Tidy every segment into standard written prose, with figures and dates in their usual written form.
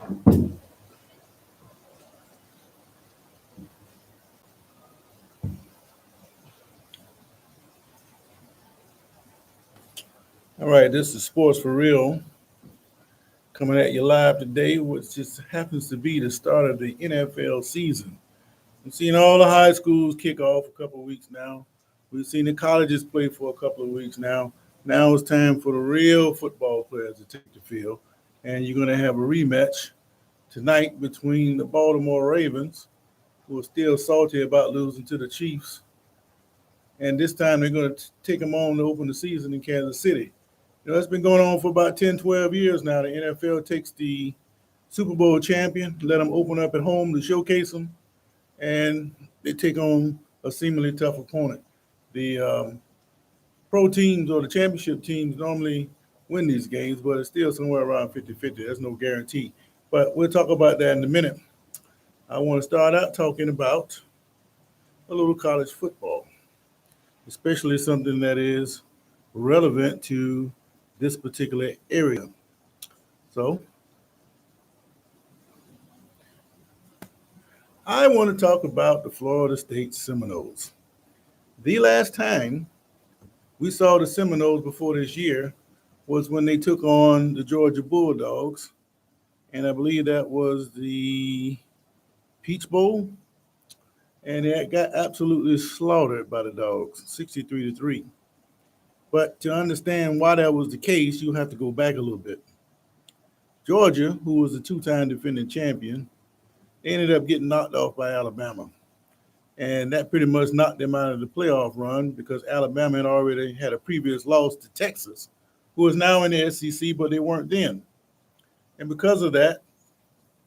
All right, this is Sports for Real coming at you live today, which just happens to be the start of the NFL season. We've seen all the high schools kick off a couple of weeks now. We've seen the colleges play for a couple of weeks now. Now it's time for the real football players to take the field. And you're going to have a rematch tonight between the Baltimore Ravens, who are still salty about losing to the Chiefs. And this time they're going to take them on to open the season in Kansas City. It's been going on for about 10, 12 years now. The NFL takes the Super Bowl champion, let them open up at home to showcase them, and they take on a seemingly tough opponent. The pro teams or the championship teams normally win these games, but it's still somewhere around 50-50. There's no guarantee. But we'll talk about that in a minute. I want to start out talking about a little college football, especially something that is relevant to this particular area. So I want to talk about the Florida State Seminoles. The last time we saw the Seminoles before this year was when they took on the Georgia Bulldogs, and I believe that was the Peach Bowl, and they got absolutely slaughtered by the Dogs, 63-3. But to understand why that was the case, you have to go back a little bit. Georgia, who was the two-time defending champion, they ended up getting knocked off by Alabama. And that pretty much knocked them out of the playoff run because Alabama had already had a previous loss to Texas, who is now in the SEC, but they weren't then. And because of that,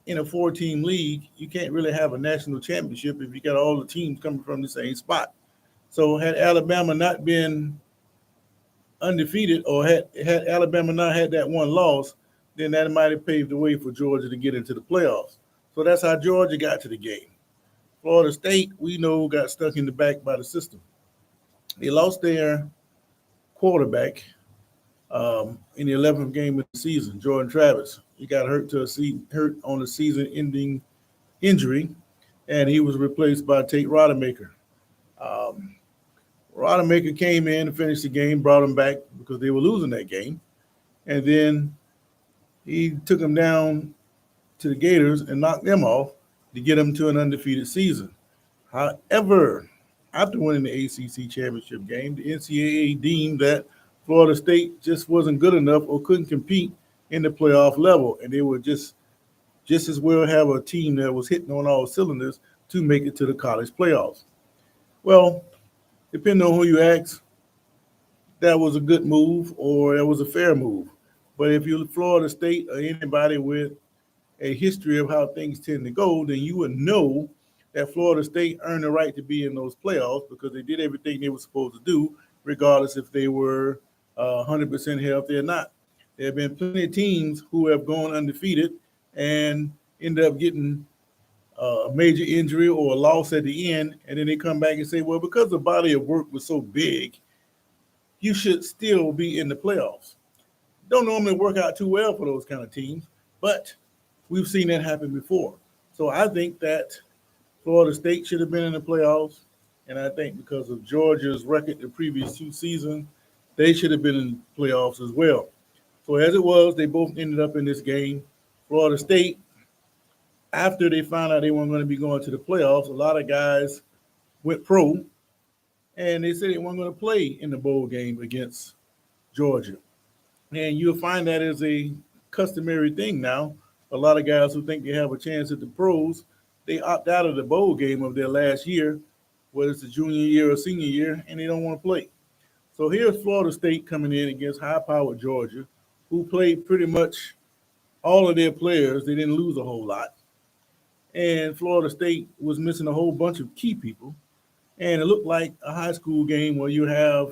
in a four-team league, you can't really have a national championship if you got all the teams coming from the same spot. So had Alabama not been undefeated, or had Alabama not had that one loss, then that might have paved the way for Georgia to get into the playoffs. So that's how Georgia got to the game. Florida State, we know, got stuck in the back by the system. They lost their quarterback in the 11th game of the season, Jordan Travis. He got hurt on a season-ending injury, and he was replaced by Tate Rodemaker. Rodemaker came in and finished the game, brought him back because they were losing that game, and then he took them down to the Gators and knocked them off to get them to an undefeated season. However, after winning the ACC championship game, the NCAA deemed that Florida State just wasn't good enough or couldn't compete in the playoff level, and they would just as well have a team that was hitting on all cylinders to make it to the college playoffs. Well, depending on who you ask, that was a good move or that was a fair move. But if you're Florida State or anybody with a history of how things tend to go, then you would know that Florida State earned the right to be in those playoffs because they did everything they were supposed to do, regardless if they were 100% healthy or not. There have been plenty of teams who have gone undefeated and end up getting a major injury or a loss at the end, and then they come back and say, well, because the body of work was so big, you should still be in the playoffs. Don't normally work out too well for those kind of teams, but we've seen that happen before. So I think that Florida State should have been in the playoffs, and I think because of Georgia's record the previous two seasons, they should have been in the playoffs as well. So as it was, they both ended up in this game. Florida State, after they found out they weren't going to be going to the playoffs, a lot of guys went pro, and they said they weren't going to play in the bowl game against Georgia. And you'll find that as a customary thing now. A lot of guys who think they have a chance at the pros, they opt out of the bowl game of their last year, whether it's a junior year or senior year, and they don't want to play. So here's Florida State coming in against high-powered Georgia, who played pretty much all of their players. They didn't lose a whole lot. And Florida State was missing a whole bunch of key people. And it looked like a high school game where you have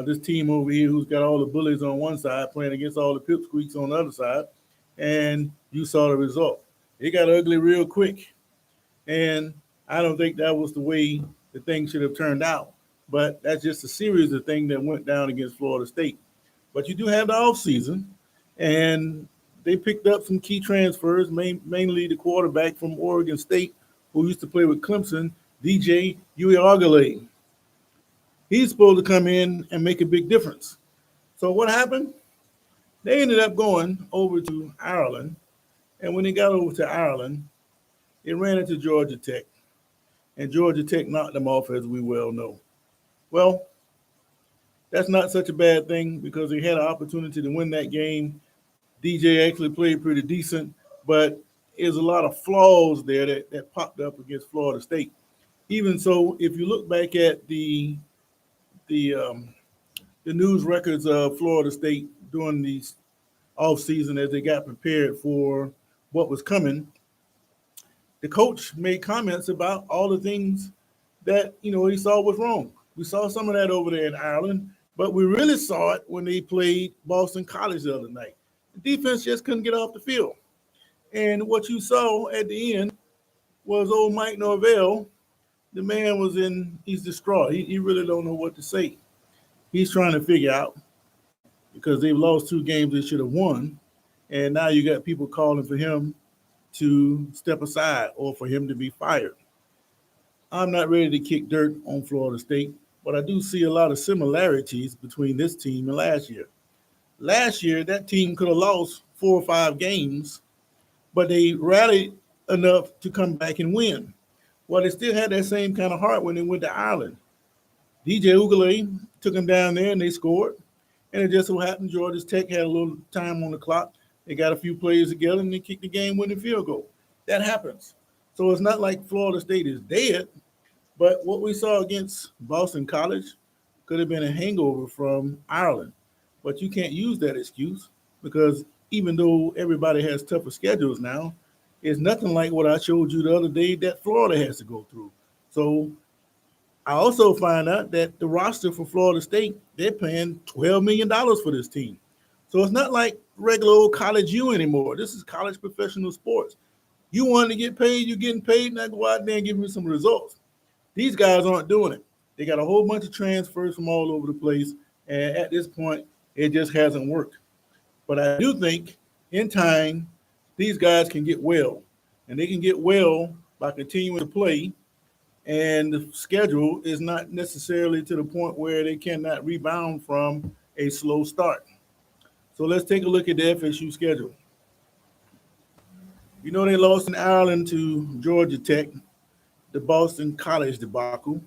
this team over here who's got all the bullies on one side playing against all the pipsqueaks on the other side. And you saw the result. It got ugly real quick. And I don't think that was the way the thing should have turned out. But that's just a series of things that went down against Florida State. But you do have the offseason, and they picked up some key transfers, mainly the quarterback from Oregon State, who used to play with Clemson, DJ Uiagalelei. He's supposed to come in and make a big difference. So what happened? They ended up going over to Ireland, and when they got over to Ireland, it ran into Georgia Tech, and Georgia Tech knocked them off, as we well know. Well, that's not such a bad thing because they had an opportunity to win that game. DJ actually played pretty decent, but there's a lot of flaws there that popped up against Florida State. Even so, if you look back at the um, the news records of Florida State during the off season as they got prepared for what was coming, the coach made comments about all the things that he saw was wrong. We saw some of that over there in Ireland, but we really saw it when they played Boston College the other night. The defense just couldn't get off the field. And what you saw at the end was old Mike Norvell. The man he's distraught. He really don't know what to say. He's trying to figure out because they've lost 2 games they should have won. And now you got people calling for him to step aside or for him to be fired. I'm not ready to kick dirt on Florida State, but I do see a lot of similarities between this team and last year. Last year, that team could have lost 4 or 5 games, but they rallied enough to come back and win. Well, they still had that same kind of heart when they went to Ireland. DJ Ugalele took them down there and they scored. And it just so happened Georgia Tech had a little time on the clock. They got a few plays together and they kicked the game-winning field goal. That happens. So it's not like Florida State is dead, but what we saw against Boston College could have been a hangover from Ireland. But you can't use that excuse because even though everybody has tougher schedules now, it's nothing like what I showed you the other day that Florida has to go through. So I also find out that the roster for Florida State, they're paying $12 million for this team. So it's not like regular old college U anymore. This is college professional sports. You want to get paid, you're getting paid, now go out there and give me some results. These guys aren't doing it. They got a whole bunch of transfers from all over the place, and at this point, it just hasn't worked. But I do think in time, these guys can get well, and they can get well by continuing to play, and the schedule is not necessarily to the point where they cannot rebound from a slow start. So let's take a look at the FSU schedule. They lost in Ireland to Georgia Tech, the Boston College debacle.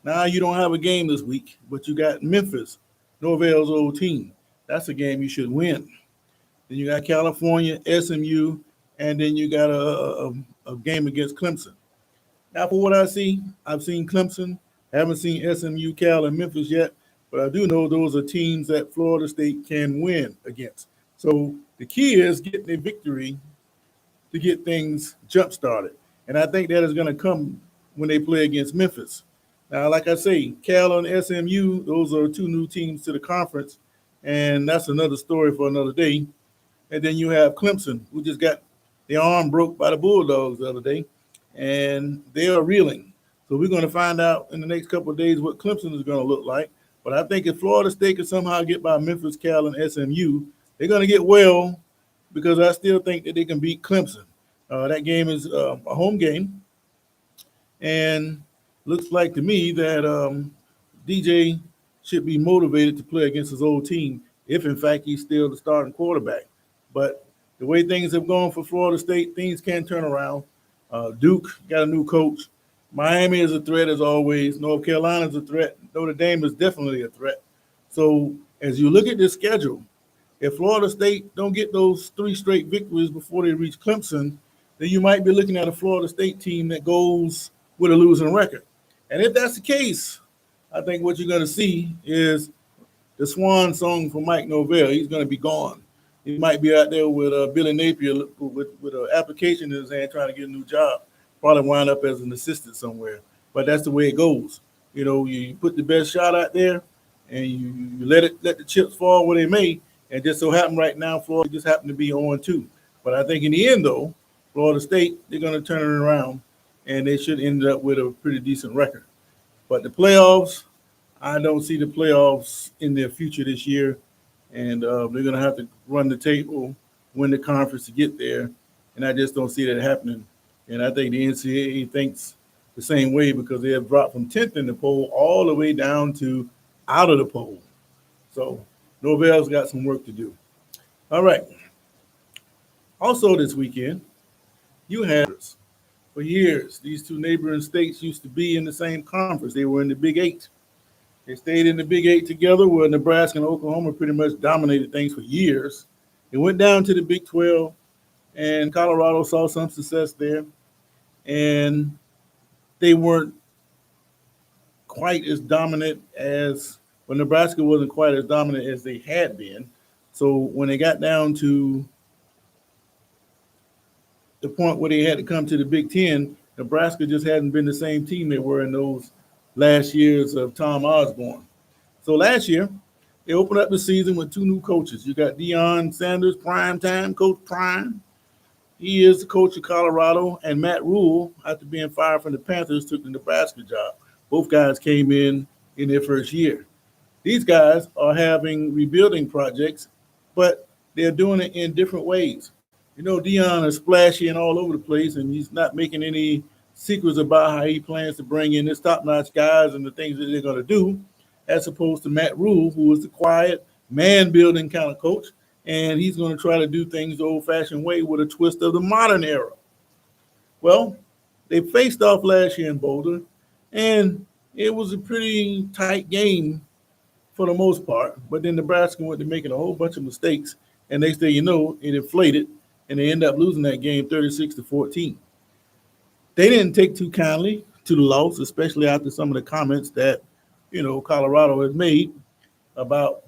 Now you don't have a game this week, but you got Memphis, Norvell's old team. That's a game you should win. Then you got California, SMU, and then you got a game against Clemson. Now, for what I see, I've seen Clemson, haven't seen SMU, Cal, and Memphis yet, but I do know those are teams that Florida State can win against. So the key is getting a victory to get things jump-started. And I think that is going to come when they play against Memphis. Now, like I say, Cal and SMU, those are 2 new teams to the conference, and that's another story for another day. And then you have Clemson, who just got their arm broke by the Bulldogs the other day, and they are reeling. So we're going to find out in the next couple of days what Clemson is going to look like. But I think if Florida State can somehow get by Memphis, Cal, and SMU, they're going to get well because I still think that they can beat Clemson. That game is a home game, and looks like to me that DJ should be motivated to play against his old team if, in fact, he's still the starting quarterback. But the way things have gone for Florida State, things can turn around. Duke got a new coach. Miami is a threat as always. North Carolina is a threat. Notre Dame is definitely a threat. So as you look at this schedule, if Florida State don't get those 3 straight victories before they reach Clemson, then you might be looking at a Florida State team that goes with a losing record. And if that's the case, I think what you're going to see is the swan song for Mike Norvell. He's going to be gone. He might be out there with Billy Napier with an application in his hand trying to get a new job. Probably wind up as an assistant somewhere. But that's the way it goes. You put the best shot out there, and you let the chips fall where they may. And just so happen right now, Florida just happened to be 0-2. But I think in the end, though, Florida State, they're going to turn it around, and they should end up with a pretty decent record. But the playoffs, I don't see the playoffs in their future this year, and they're going to have to run the table win the conference to get there, and I just don't see that happening. And I think the NCAA thinks the same way because they have dropped from 10th in the poll all the way down to out of the poll. So Norvell's got some work to do. All right. Also this weekend, you had for years, these two neighboring states used to be in the same conference. They were in the Big Eight. They stayed in the Big Eight together where Nebraska and Oklahoma pretty much dominated things for years. It went down to the Big 12, and Colorado saw some success there. And they weren't quite as dominant as, well, Nebraska wasn't quite as dominant as they had been. So when they got down to the point where they had to come to the Big Ten, Nebraska just hadn't been the same team they were in those last years of Tom Osborne. So last year, they opened up the season with two new coaches. You got Deion Sanders, prime time, Coach Prime. He is the coach of Colorado, and Matt Rule, after being fired from the Panthers, took the Nebraska job. Both guys came in their first year. These guys are having rebuilding projects, but they're doing it in different ways. You know, Deion is splashy and all over the place, and he's not making any secrets about how he plans to bring in his top-notch guys and the things that they're going to do, as opposed to Matt Rule, who is the quiet, man-building kind of coach, and he's going to try to do things the old-fashioned way with a twist of the modern era. Well, they faced off last year in Boulder, and it was a pretty tight game for the most part, but then Nebraska went to making a whole bunch of mistakes, and next thing you know, it inflated, and they ended up losing that game 36-14. They didn't take too kindly to the loss, especially after some of the comments that, Colorado has made about,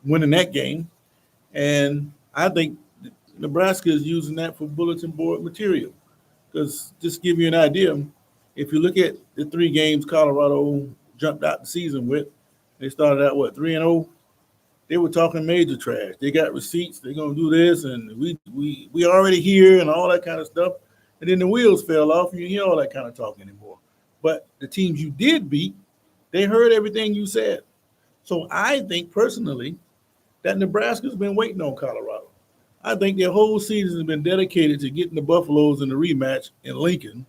winning that game. And I think Nebraska is using that for bulletin board material. Because just to give you an idea, if you look at the three games Colorado jumped out the season with, they started out, 3-0? They were talking major trash. They got receipts. They're going to do this, and we already here and all that kind of stuff. And then the wheels fell off. You hear all that kind of talk anymore. But the teams you did beat, they heard everything you said. So I think personally that Nebraska's been waiting on Colorado. I think their whole season has been dedicated to getting the Buffaloes in the rematch in Lincoln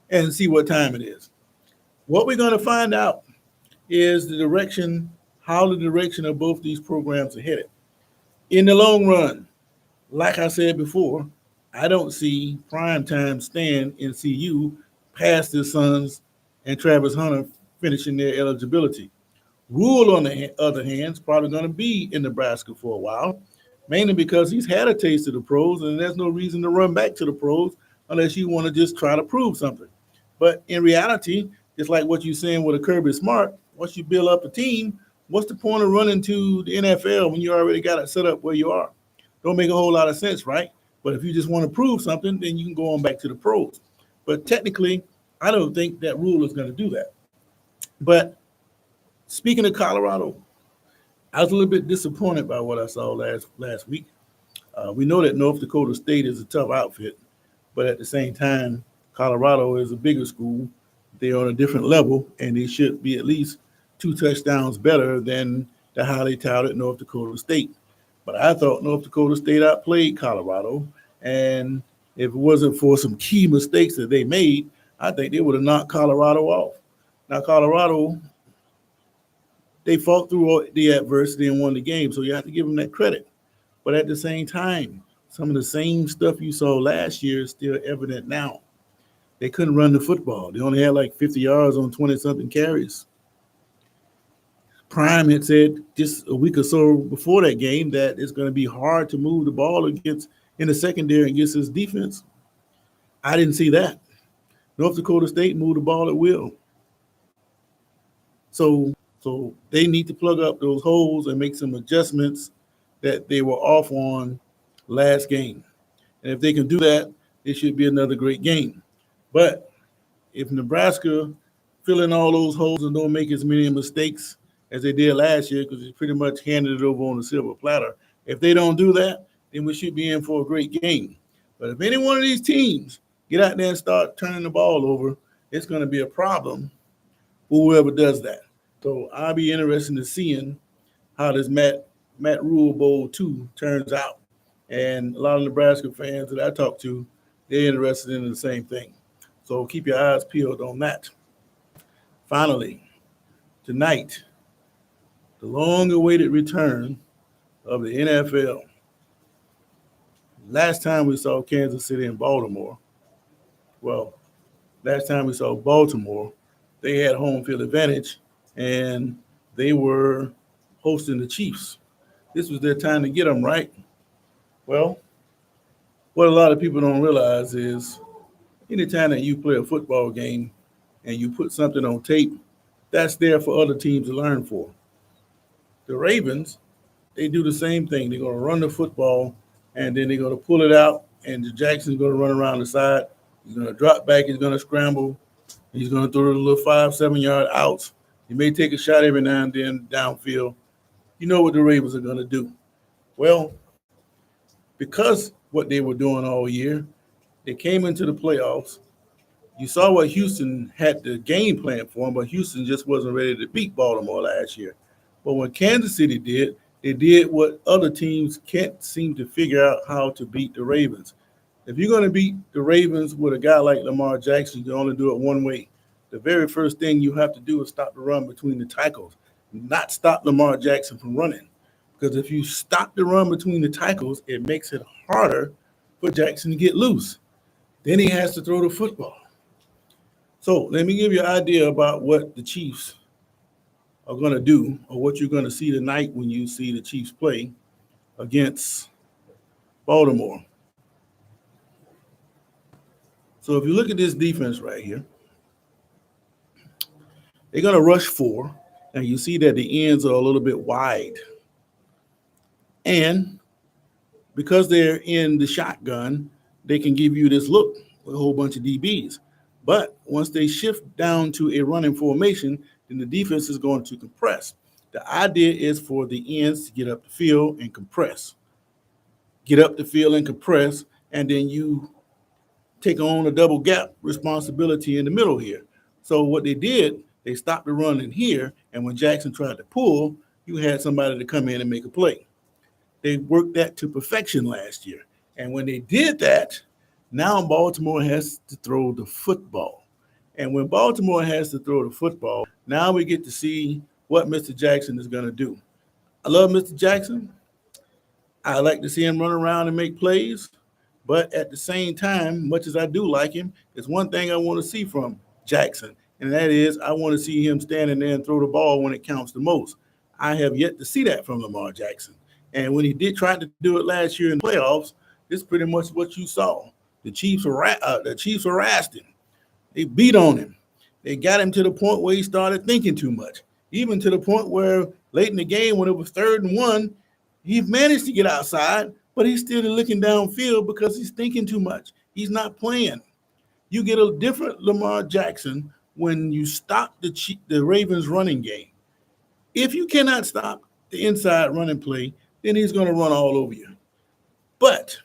and see what time it is. What we're going to find out is how the direction of both these programs are headed. In the long run, like I said before, I don't see primetime Stan in CU past his sons and Travis Hunter finishing their eligibility. Rule, on the other hand, is probably going to be in Nebraska for a while, mainly because he's had a taste of the pros, and there's no reason to run back to the pros unless you want to just try to prove something. But in reality, it's like what you're saying with a Kirby Smart. Once you build up a team, what's the point of running to the NFL when you already got it set up where you are? Don't make a whole lot of sense, right? But if you just want to prove something, then you can go on back to the pros. But technically, I don't think that Rule is going to do that. But speaking of Colorado, I was a little bit disappointed by what I saw last week. We know that North Dakota State is a tough outfit, but at the same time, Colorado is a bigger school. They're on a different level, and they should be at least 2 touchdowns better than the highly touted North Dakota State. But I thought North Dakota State outplayed Colorado, and if it wasn't for some key mistakes that they made, I think they would have knocked Colorado off. Now, Colorado, they fought through the adversity and won the game, so you have to give them that credit. But at the same time, some of the same stuff you saw last year is still evident now. They couldn't run the football. They only had like 50 yards on 20-something carries. Prime had said just a week or so before that game that it's going to be hard to move the ball in the secondary against his defense. I didn't see that. North Dakota State moved the ball at will. So they need to plug up those holes and make some adjustments that they were off on last game. And if they can do that, it should be another great game. But if Nebraska fill in all those holes and don't make as many mistakes as they did last year, because they pretty much handed it over on a silver platter, if they don't do that, then we should be in for a great game. But if any one of these teams get out there and start turning the ball over, it's going to be a problem for whoever does that. So I'll be interested in seeing how this Matt Rule Bowl 2 turns out. And a lot of Nebraska fans that I talk to, they're interested in the same thing. So keep your eyes peeled on that. Finally, tonight, the long awaited return of the NFL. Last time we saw Kansas City and Baltimore, well, last time we saw Baltimore, they had home field advantage and they were hosting the Chiefs. This was their time to get them right. Well, what a lot of people don't realize is anytime that you play a football game and you put something on tape, that's there for other teams to learn for. The Ravens, they do the same thing. They're going to run the football and then they're going to pull it out, and Jackson's going to run around the side. He's going to drop back. He's going to scramble. He's going to throw a little 5, 7 yard outs. He may take a shot every now and then downfield. You know what the Ravens are going to do. Well, because what they were doing all year, they came into the playoffs. You saw what Houston had the game plan for them, but Houston just wasn't ready to beat Baltimore last year. But when Kansas City did, they did what other teams can't seem to figure out how to beat the Ravens. If you're going to beat the Ravens with a guy like Lamar Jackson, you can only do it one way. The very first thing you have to do is stop the run between the tackles, not stop Lamar Jackson from running. Because if you stop the run between the tackles, it makes it harder for Jackson to get loose. Then he has to throw the football. So let me give you an idea about what the Chiefs are going to do, or what you're going to see tonight when you see the Chiefs play against Baltimore. So if you look at this defense right here, they're going to rush 4, and you see that the ends are a little bit wide. And because they're in the shotgun, they can give you this look with a whole bunch of DBs. But once they shift down to a running formation, then the defense is going to compress. The idea is for the ends to get up the field and compress. Get up the field and compress, and then you take on a double gap responsibility in the middle here. So what they did, they stopped the run in here, and when Jackson tried to pull, you had somebody to come in and make a play. They worked that to perfection last year. And when they did that, now Baltimore has to throw the football. And when Baltimore has to throw the football, now we get to see what Mr. Jackson is going to do. I love Mr. Jackson. I like to see him run around and make plays. But at the same time, much as I do like him, there's one thing I want to see from Jackson, and that is I want to see him standing there and throw the ball when it counts the most. I have yet to see that from Lamar Jackson. And when he did try to do it last year in the playoffs, this is pretty much what you saw. The Chiefs harassed him. They beat on him. They got him to the point where he started thinking too much, even to the point where late in the game when it was 3rd and 1, he managed to get outside, but he's still looking downfield because he's thinking too much. He's not playing. You get a different Lamar Jackson when you stop the Ravens running game. If you cannot stop the inside running play, then he's going to run all over you. But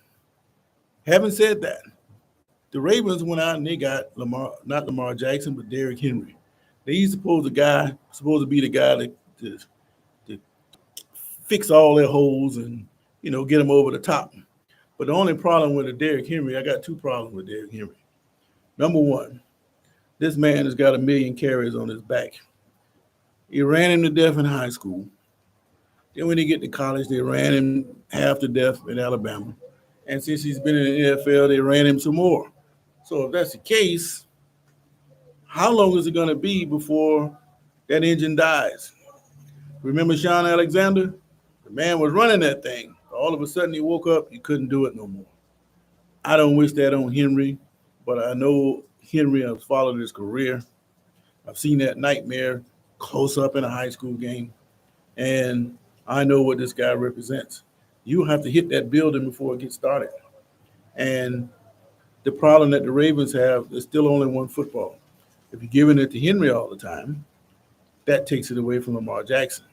having said that, the Ravens went out and they got not Lamar Jackson, but Derrick Henry. He's supposed to be the guy to fix all their holes and get them over the top. But the only problem with Derrick Henry, I got 2 problems with Derrick Henry. Number one, this man has got 1 million carries on his back. He ran him to death in high school. Then when he get to college, they ran him half to death in Alabama. And since he's been in the NFL, they ran him some more. So if that's the case, how long is it going to be before that engine dies? Remember Sean Alexander? The man was running that thing. All of a sudden he woke up, he couldn't do it no more. I don't wish that on Henry, but I know Henry, I've followed his career. I've seen that nightmare close up in a high school game, and I know what this guy represents. You have to hit that building before it gets started. And the problem that the Ravens have is still only one football. If you're giving it to Henry all the time, that takes it away from Lamar Jackson.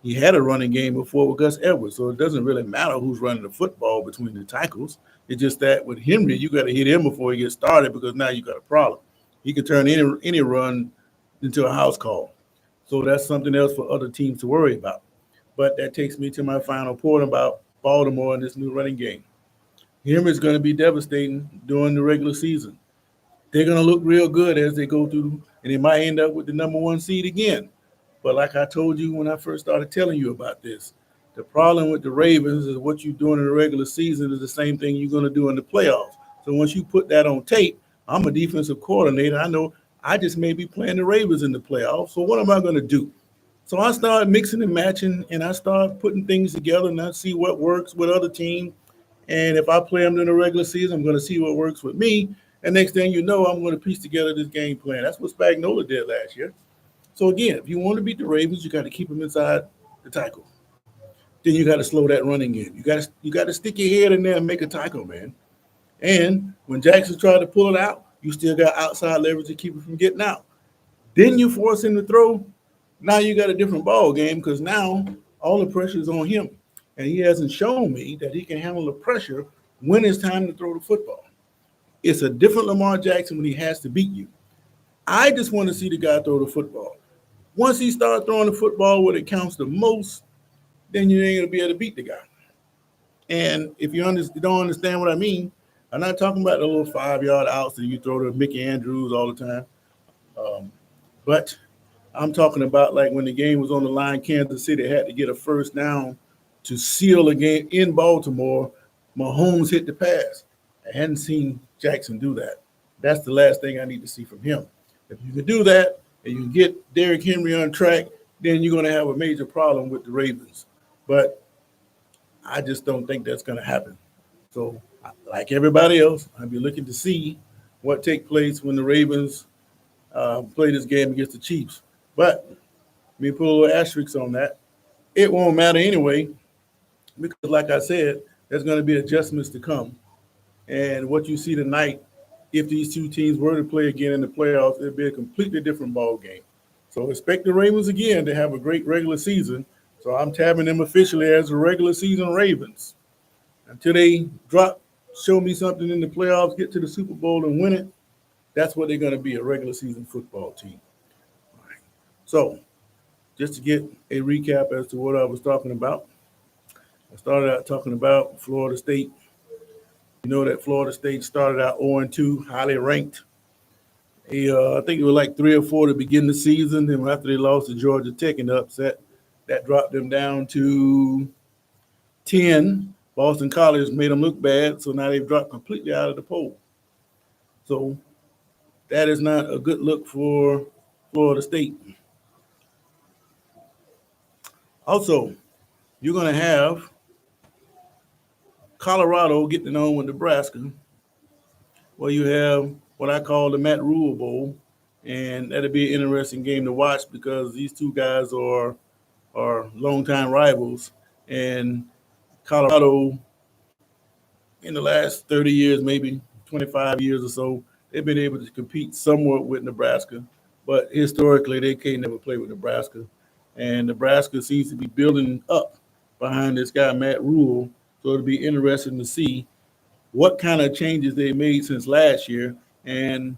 He had a running game before with Gus Edwards, so it doesn't really matter who's running the football between the tackles. It's just that with Henry, you got to hit him before he gets started because now you got a problem. He can turn any run into a house call. So that's something else for other teams to worry about. But that takes me to my final point about Baltimore in this new running game. Him is going to be devastating during the regular season. They're going to look real good as they go through, and they might end up with the number one seed again. But like I told you when I first started telling you about this, the problem with the Ravens is what you're doing in the regular season is the same thing you're going to do in the playoffs. So once you put that on tape, I'm a defensive coordinator. I know I just may be playing the Ravens in the playoffs. So what am I going to do? So I started mixing and matching, and I started putting things together, and I see what works with other teams. And if I play them in the regular season, I'm going to see what works with me. And next thing you know, I'm going to piece together this game plan. That's what Spagnola did last year. So again, if you want to beat the Ravens, you got to keep them inside the tackle. Then you got to slow that running in. You got to stick your head in there and make a tackle, man. And when Jackson tried to pull it out, you still got outside leverage to keep it from getting out. Then you force him to throw. Now you got a different ball game because now all the pressure is on him, and he hasn't shown me that he can handle the pressure when it's time to throw the football. It's a different Lamar Jackson when he has to beat you. I just want to see the guy throw the football. Once he starts throwing the football where it counts the most, then you ain't gonna be able to beat the guy. And if you don't understand what I mean, I'm not talking about the little 5 yard outs that you throw to Mickey Andrews all the time. But I'm talking about like when the game was on the line, Kansas City had to get a first down to seal a game in Baltimore. Mahomes hit the pass. I hadn't seen Jackson do that. That's the last thing I need to see from him. If you can do that and you can get Derrick Henry on track, then you're going to have a major problem with the Ravens. But I just don't think that's going to happen. So, like everybody else, I'll be looking to see what take place when the Ravens play this game against the Chiefs. But let me put a little asterisk on that. It won't matter anyway, because like I said, there's going to be adjustments to come. And what you see tonight, if these two teams were to play again in the playoffs, it'd be a completely different ball game. So expect the Ravens again to have a great regular season. So I'm tabbing them officially as the regular season Ravens. Until they show me something in the playoffs, get to the Super Bowl and win it, that's what they're going to be, a regular season football team. All right. So just to get a recap as to what I was talking about, I started out talking about Florida State. You know that Florida State started out 0-2, highly ranked. I think it was like 3 or 4 to begin the season. Then after they lost to Georgia Tech in the upset, that dropped them down to 10. Boston College made them look bad, so now they've dropped completely out of the poll. So that is not a good look for Florida State. Also, you're going to have Colorado getting on with Nebraska, where you have what I call the Matt Rule Bowl, and that'll be an interesting game to watch because these two guys are longtime rivals, and Colorado in the last 30 years, maybe 25 years or so, they've been able to compete somewhat with Nebraska, but historically they can't never play with Nebraska, and Nebraska seems to be building up behind this guy Matt Rule, so it'll be interesting to see what kind of changes they made since last year. And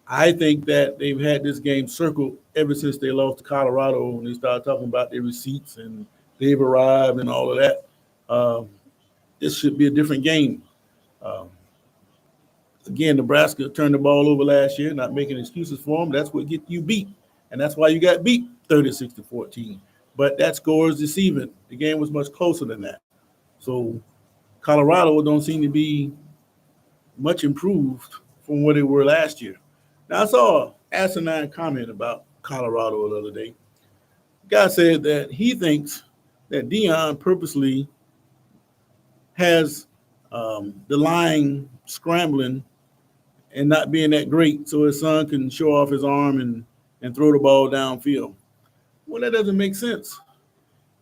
I think that they've had this game circled ever since they lost to Colorado and they started talking about their receipts and they've arrived and all of that. Um, this should be a different game. Um, Again, Nebraska turned the ball over last year, not making excuses for them. That's what get you beat. And that's why you got beat 36-14. But that score is deceiving. The game was much closer than that. So Colorado don't seem to be much improved from what they were last year. Now, I saw an asinine comment about Colorado the other day. The guy said that he thinks that Dion purposely has the line scrambling and not being that great so his son can show off his arm and throw the ball downfield. Well, that doesn't make sense.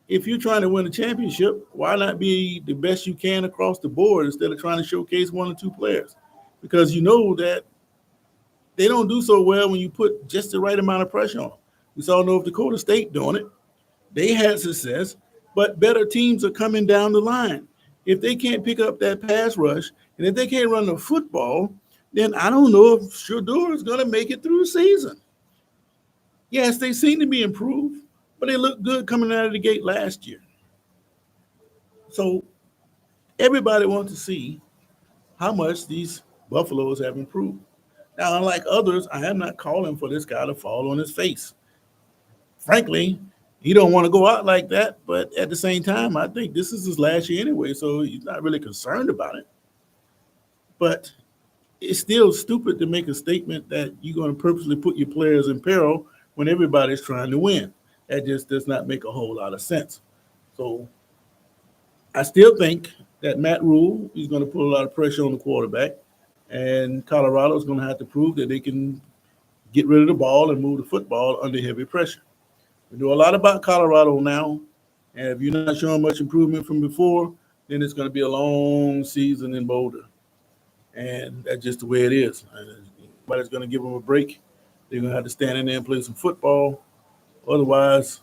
If you're trying to win a championship, why not be the best you can across the board instead of trying to showcase 1 or 2 players? Because you know that they don't do so well when you put just the right amount of pressure on them. We saw North Dakota State doing it. They had success, but better teams are coming down the line. If they can't pick up that pass rush, and if they can't run the football, then I don't know if Shador is going to make it through the season. Yes, they seem to be improved, but they looked good coming out of the gate last year. So Everybody wants to see how much these Buffaloes have improved. Now, unlike others, I am not calling for this guy to fall on his face. Frankly, he don't want to go out like that, but at the same time, I think this is his last year anyway, so he's not really concerned about it. But it's still stupid to make a statement that you're going to purposely put your players in peril when everybody's trying to win. That just does not make a whole lot of sense. So I still think that Matt Rule is going to put a lot of pressure on the quarterback, and Colorado is going to have to prove that they can get rid of the ball and move the football under heavy pressure. We know a lot about Colorado now, and if you're not showing much improvement from before, then it's going to be a long season in Boulder, and that's just the way it is. Nobody's going to give them a break. They're going to have to stand in there and play some football. Otherwise,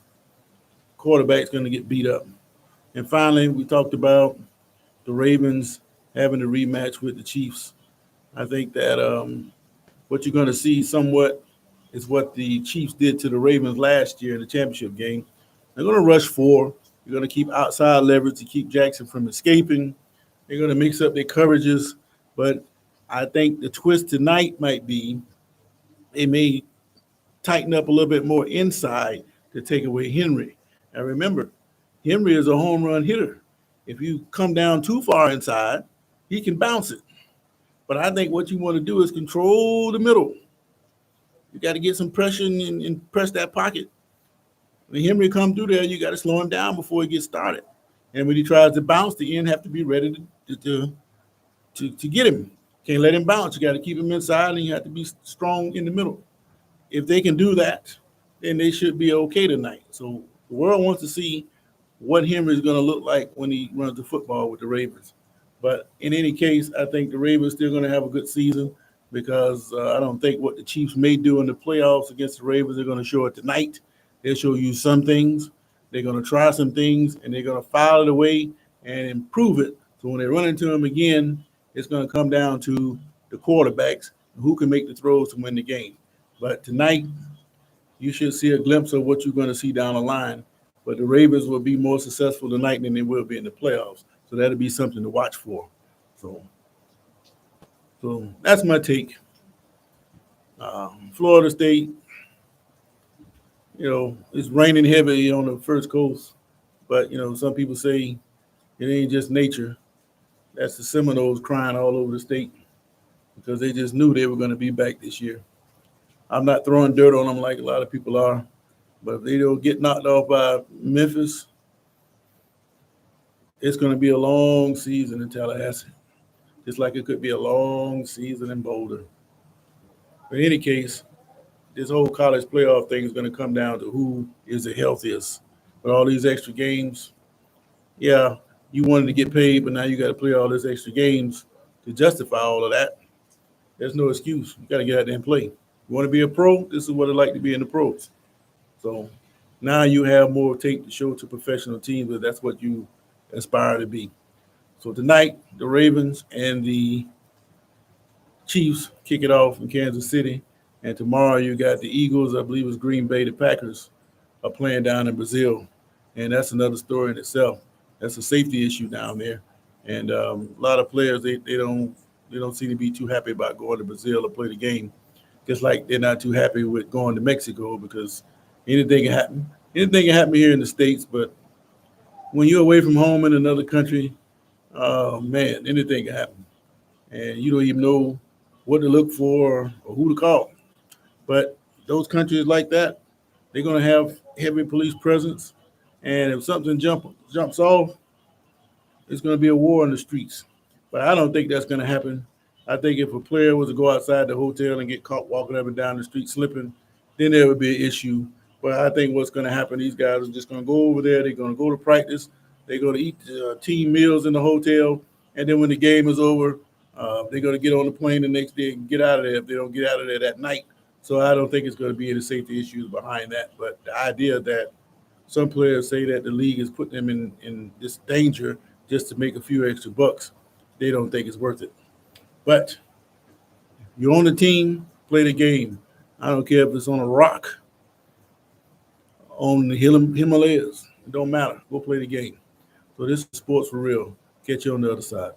quarterback's going to get beat up. And finally, we talked about the Ravens having a rematch with the Chiefs. I think that what you're going to see somewhat is what the Chiefs did to the Ravens last year in the championship game. They're going to rush four. They're going to keep outside leverage to keep Jackson from escaping. They're going to mix up their coverages. But I think the twist tonight might be they may tighten up a little bit more inside to take away Henry. Now remember, Henry is a home run hitter. If you come down too far inside, he can bounce it. But I think what you want to do is control the middle. You got to get some pressure and press that pocket. When Henry comes through there, you got to slow him down before he gets started. And when he tries to bounce, the end have to be ready to get him. Can't let him bounce. You got to keep him inside, and you have to be strong in the middle. If they can do that, then they should be okay tonight. So the world wants to see what Henry is going to look like when he runs the football with the Ravens. But in any case, I think the Ravens still going to have a good season because I don't think what the Chiefs may do in the playoffs against the Ravens, they're going to show it tonight. They'll show you some things. They're going to try some things, and they're going to file it away and improve it. So when they run into them again, it's going to come down to the quarterbacks who can make the throws to win the game. But tonight, you should see a glimpse of what you're going to see down the line. But the Ravens will be more successful tonight than they will be in the playoffs. So that'll be something to watch for. So that's my take. Florida State, it's raining heavy on the first coast. But, some people say it ain't just nature. That's the Seminoles crying all over the state because they just knew they were going to be back this year. I'm not throwing dirt on them like a lot of people are. But if they don't get knocked off by Memphis, it's going to be a long season in Tallahassee, just like it could be a long season in Boulder. But in any case, this whole college playoff thing is going to come down to who is the healthiest. With all these extra games, yeah, you wanted to get paid, but now you got to play all these extra games to justify all of that. There's no excuse. You got to get out there and play. You want to be a pro? This is what it's like to be in the pros. So now you have more tape to show to professional teams that that's what you aspire to be. So tonight, the Ravens and the Chiefs kick it off in Kansas City. And tomorrow you got the Eagles, I believe it's Green Bay, the Packers are playing down in Brazil. And that's another story in itself. That's a safety issue down there. And a lot of players, they don't seem to be too happy about going to Brazil to play the game. Just like they're not too happy with going to Mexico because anything can happen. Anything can happen here in the States, but when you're away from home in another country, man, anything can happen. And you don't even know what to look for or who to call. But those countries like that, they're going to have heavy police presence. And if something jumps off, it's going to be a war in the streets. But I don't think that's going to happen. I think if a player was to go outside the hotel and get caught walking up and down the street slipping, then there would be an issue. But I think what's going to happen, these guys are just going to go over there. They're going to go to practice. They're going to eat team meals in the hotel. And then when the game is over, they're going to get on the plane the next day and get out of there if they don't get out of there that night. So I don't think it's going to be any safety issues behind that. But the idea that some players say that the league is putting them in this danger just to make a few extra bucks, they don't think it's worth it. But you're on the team, play the game. I don't care if it's on a rock, on the Himalayas. It don't matter. Go play the game. So this is sports for real. Catch you on the other side.